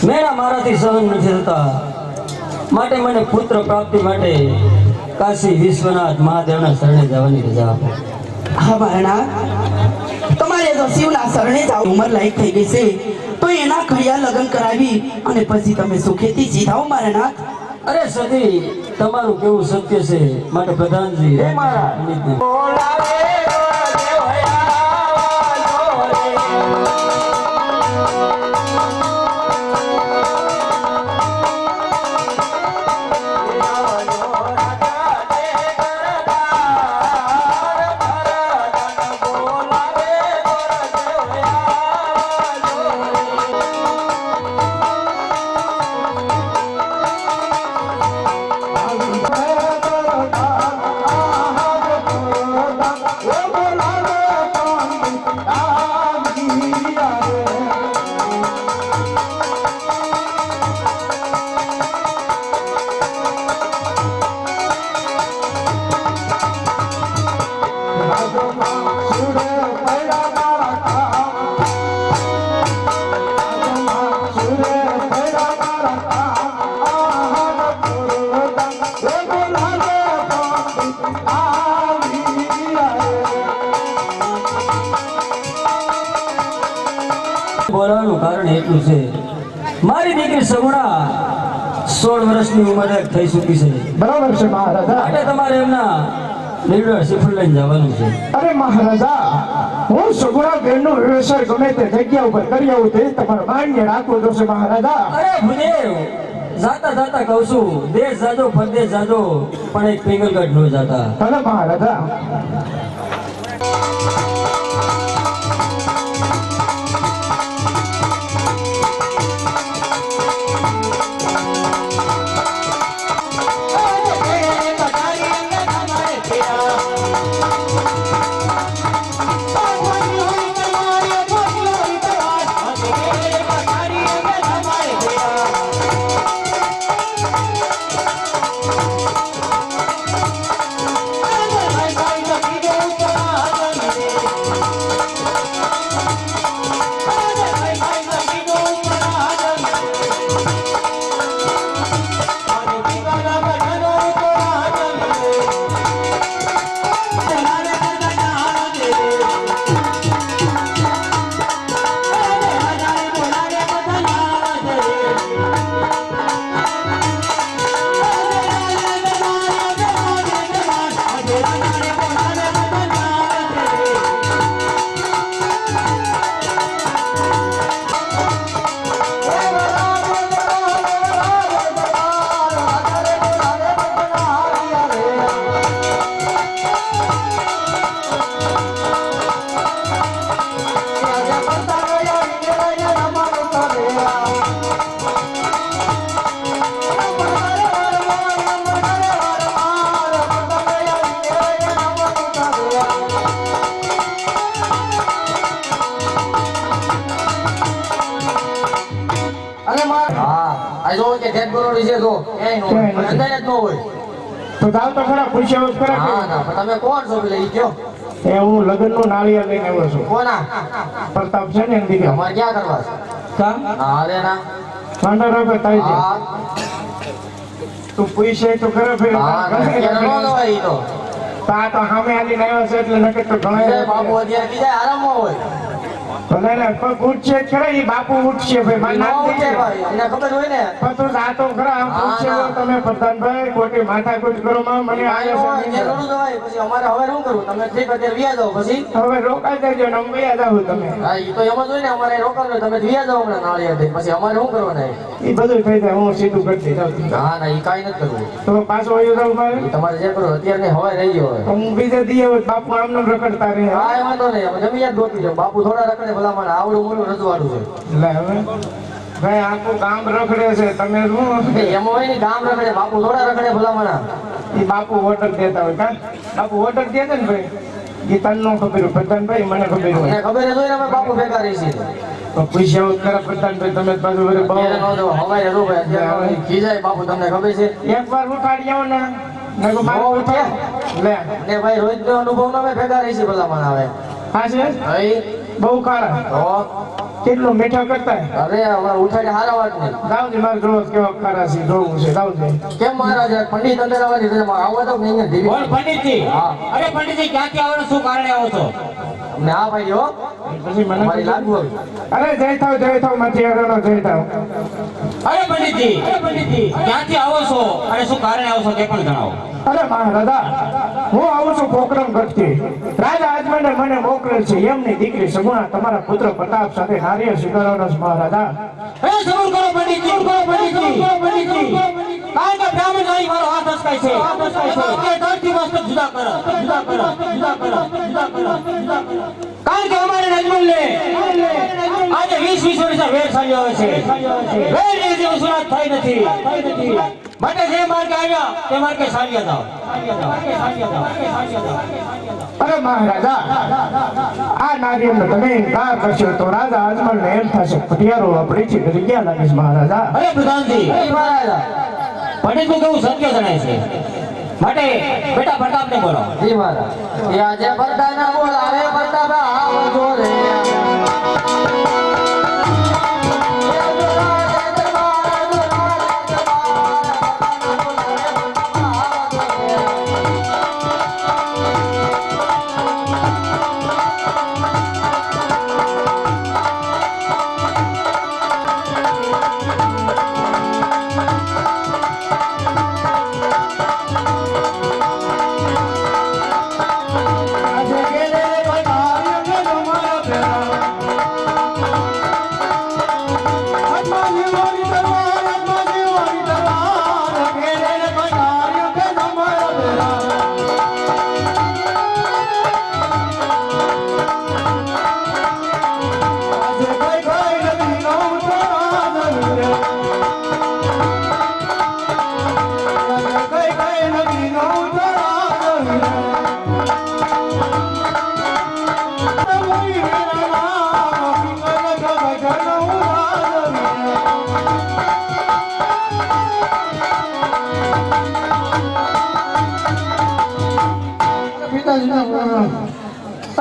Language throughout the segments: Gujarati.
મેરા મારાથી સહન નથી થતા માટે મને પુત્ર પ્રાપ્તિ માટે કાશી વિશ્વનાથ મહાદેવના શરણે જવાની રજા આપો. હા મહારાજ, તમારે તો શિવના શરણે જ ઉંમર લાયક થઈ ગઈ છે તો એના ખડિયા લગ્ન કરાવી અને પછી તમે સુખેથી જીધાઓ મહારાજ. અરે સતી, તમારું કેવું સત્ય છે માટે પ્રધાનજી હે મારા બોલવાનું કારણ એટલું છે, મારી દીકરી સગુણા 16 વર્ષની ઉંમરે થઈ ચૂકી છે. બરાબર છે મહારાજા. એટલે તમારે એમના લીડર શ્રીફળ લઈને જવાનું છે. અરે મહારાજા, હું સગુણા બેનનું વ્યવસાય ગમે તે જગ્યા ઉપર કરી આવું તે તમારે માન્ય રાખવું જોશે મહારાજા. અરે ભુદેવ, જાતા જાતા કહું છું, દેશ જાજો પરદેશ જાજો પણ એક પિંગલગઢ નો જાતા. ભલે મહારાજા. ક્યાંય નો ક્યાંય હોય. નથી. અંદર જ નો હોય. તો જાવ તો ખરા પૂછ્યા વગર ખરા હા ના પણ તમે કોણ છો પેલા ઈ કયો? કે હું લગ્નનું નાળિયેર લઈને આવ્યો છું. કોના? પ્રતાપ છે ને એની દીકરા. અમારે ક્યાં કરવા છે? કા હા અરે ના. વાંધો રાખો તારી છે. હા તું પૂછે તો ખરા ફેર હા ના, અત્યારે નો જવાય ઈ તો. આ તો સામે આવીને આવ્યો છે એટલે નકર તો બીજા ઘણા બાપુ અત્યારે બીજા આરામમાં હોય. ભલે ને પગ ઉઠશે જ ખરા ઈ બાપુ ઉઠશે ભાઈ મારી નો નામ ઉઠે દેજે. ભાઈ અમને ખબર હોય ને. પણ તું જાતો ખરા આમ પૂછશે હા, તો તમે પ્રધાનભાઈ ખોટી માથાકૂટ કરો માં મને ભાઈ આવ્યો હોય, છે અત્યારે નો જવાય. પછી અમારે હવે શું કરવું? તમે ઠીક અત્યારે વ્યા જાઓ પછી. હવે રોકાઈ દેજો ને અમે યાદ આવું તમે હા ઈ તો એમ જ હોય ને અમારે રોકાવાનું. તમે વ્યા જાઓ હમણાં નાળિયેર દઈને. પછી અમારે શું કરવાના એ? એ બધું થઈ જાય હું સીધું કરી દઈ જાઉં ના ના ઈ કાંઈ નથી કરવું. તો પાછો વયો જાઉં મારે ઈ તમારે જે કરવું અત્યારે નહીં, હવે રહી ગયો હવે. તો હું બીજે દીએ હોય બાપુ આમને રખડતા રહે હા એ વાંધો નહીં. અમે જમી યાદ ગોતી જાઓ. બાપુ થોડા રખડે ભલા મને આવડું મોટું રજવાડું છે. લે હવે ભાઈ આખું ગામ રખડે છે તમે શું એમ હોય ને ગામ રખડે, બાપુ થોડા રખડે ભલા મને. એ બાપુ ઓર્ડર દેતા હોય કા બાપુ ઓર્ડર દે છે ને ભાઈ એ તને નો ખબર હોય પ્રધાનભાઈ મને ખબર મને હોય ખબર જ હોય ને અમે બાપુ ભેગા રહી છીએ. તો પૂછ્યા વગર ખરા પ્રધાનભાઈ તમે પાછું વળી અત્યારે બહુ નો જાઓ, હવારે રહો ભાઈ. અત્યારે ખીજાય બાપુ, તમને ખબર છે? એકવાર ઉઠાડી આવો ને નકર બહુ મારું ઉઠે. લે ને ભાઈ રોજનો અનુભવ અમે ભેગા રહી છીએ ભલા મને હવે. હા છે ભાઈ બહુ ખારા તો કેટલું મીઠા કરતા અરે હવે ઉઠાડે હારા વાત નહીં. દાવજી મારે જોવો કેવા ખારા છે જોવું છે દાવજી કેમ મહારાજ પંડિત અંદર આવવાની છે? આવવા તો નહીં ધીરે. બોલ પંડિતજી. હા. અરે પંડિતજી ક્યાંથી આવો ને શું કારણે આવો છો? અમને હા ભાઈ હો પછી મને મારી લાગુ હવે. અરે જય થાવ માથી આગળનો જય થાવ અરે પંડિતજી ક્યાંથી આવો છો અને શું કારણે આવો છો તે પણ જણાવો. અરે મહારાજા હું આવું છું પોકરમ ગઢથી રાજા આજમને મને મોકલેલ છે એમની દીકરી સગુણા તમારા પુત્ર પ્રતાપ સાથે નારિયેળ સ્વીકારવાનો છે મહારાજા અરે સબૂર કરો પંડિતજી, કારણ કે બ્રાહ્મણ જાણી મારો હાથ અસકાય છે. કે ધરતી મસ્તક જુદા કરો. કારણ કે અમારે નજમુલને આજે 20 વર્ષ વેર ચાલ્યો આવે છે. વેરની જેવું સુરાત થઈ નથી. માટે જે માર્ગે આવ્યા તે માર્ગે ચાલ્યા જાઓ. અરે મહારાજા આ નારિયેળનો તમે ઇનકાર કરશો તો રાજા આજમલને એમ થશે પટિયારો આપણી છે ડરી ગયા લાગે છે મહારાજા અરે પ્રધાનજી, એ મહારાજા પંડિતનું કેવું સત્ય જણાય છે. માટે બેટા પ્રતાપને બોલો. જી મહારાજ. એ આજે પડતા ના બોલાવે પડતા આવજો રે.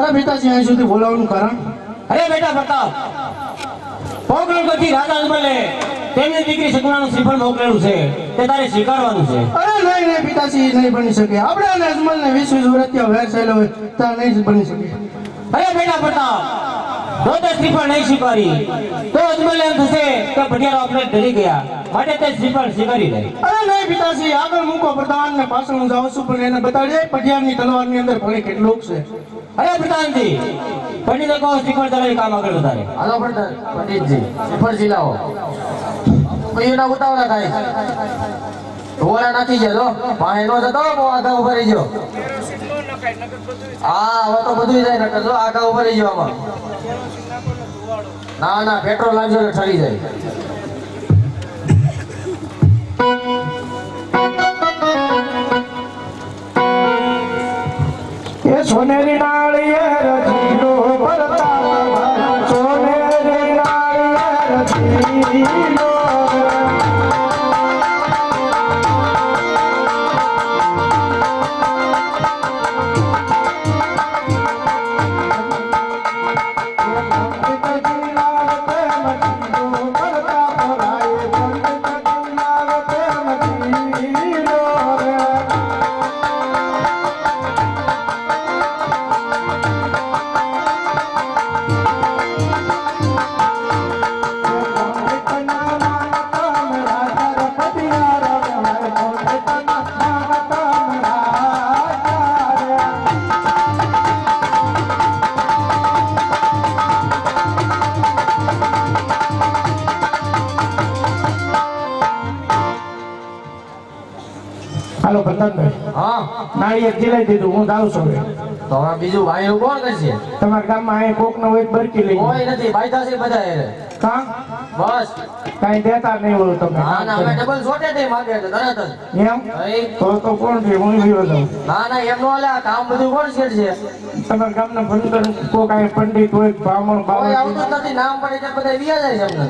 અરે પિતાજી અહીં સુધી બોલાવવાનું કારણ અરે બેટા પ્રતાપ, પોકરણગઢથી રાજા અજમલે તેમની દીકરી સગુણાનું શ્રીફળ મોકલેલું છે તે તારે સ્વીકારવાનું છે. અરે નહીં પિતાજી નહીં બની શકે આપણે અને અજમલને 20 વર્ષ ત્યાં વેર ચાલ્યો હોય ત્યાં નહીં બની શકે. અરે બેટા પ્રતાપ, જો તે શ્રીફળ નહીં સ્વીકારી તો અજમલ એમ થશે કે ભટિયારો આપણે ડરી ગયા, માટે તે શ્રીફળ સ્વીકારી લે. અરે નહીં પિતાજી આગળ મૂકો પ્રધાન ને પાછળ હું જાઉં છું પણ એને બતાડીએ પટિયારની તલવારની અંદર ભલે કેટલું છે. અરે પ્રધાનજી, પંડિતે કહો શ્રીફળ તારે કામ આગળ વધારે. હાલો પંડિતજી શ્રીફળ ઝીલાવો. કયું ના ઉતાવળા થાય ઢોળા નાખી જજો. પાણી નો જતો બહુ આગા ઉભા રહી ગયો. હા હવે તો બધું જાય નકર જો આગા ઉભા રહી ગયો આમાં. ના ના પેટ્રોલ લાગજો એટલે ઠરી જાય. એ સોનેરી નાળિયેર જીલો પ્રતાપ સોનેરી નાળિયેર જીલો હીરો રે હાલો પ્રધાનભાઈ હા નાળિયેર જીલાઈ દીધું હું જાઉં છું હવે. તો હવે બીજું ભાઈનું કોણ કરશે તમારા ગામમાં અહીં કોકનો હોય તો બરકી લઈ કોઈ નથી બાયતા છે બધા એને. કાં બસ કાંઈ દેતા નહીં હોય તમે ના ના અમે ડબલ સોટે તે માંગે છે તરત જ એમ ભાઈ તો કોણ છે હું વિયો જાઉં ના ના એમ નો હાલે આ કામ બધું કોણ છે તમારા ગામના ભંડર કોક અહીં પંડિત હોય બ્રાહ્મણ કોઈ બાવા આવતું જ નથી નામ પડે એટલે બધા વિયા જાય છે અમને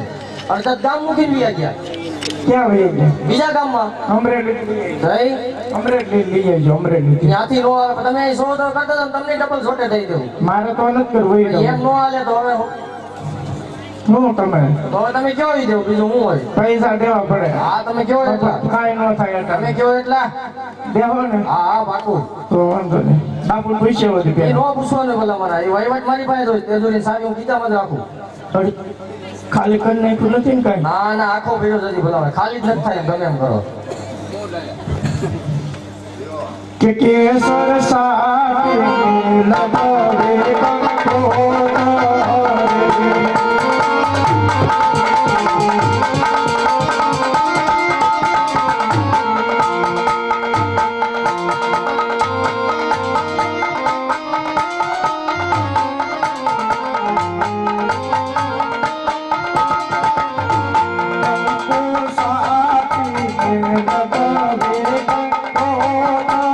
અડધા ગામ મૂકીને વિયા ગયા ક્યાં વહી ગયા બીજા ગામમાં અમરેલી ભાઈ અમરેલી લઈ આવજો અમરેલી ત્યાંથી નો આવે તમે સો તો કરતા હતા, તમને ડબલ સોટે થઈ ગયું મારે તો નથી કરવું વહી એમ જાઉં નો હાલે તો હવે હું તમે તો હવે તમે કયો ઈ દેવું બીજું હું હોય પૈસા દેવા પડે હા તમે કયો એટલા કાંઈ ન થાય તમે એટલે કયો એટલા દેવો ને હા હા પાકું તો વાંધો નહીં બાપુ પૂછ્યો હતી એ પેલા નો પૂછવાનું ભલા મારા એ વહીવટ મારી પાસે હોય તેજુરી સારી હું ગીતામાં જ રાખું ખાલી કરી નાખ્યું નથી ને કાંઈ ના ના આખો ભેગો નથી ભલા મારા. ખાલી જ નથી થાય ગમે એમ કરો કે કેસર સાકે લગાવે કંકોરે. કંકો સાકે લગાવે કંકોરે.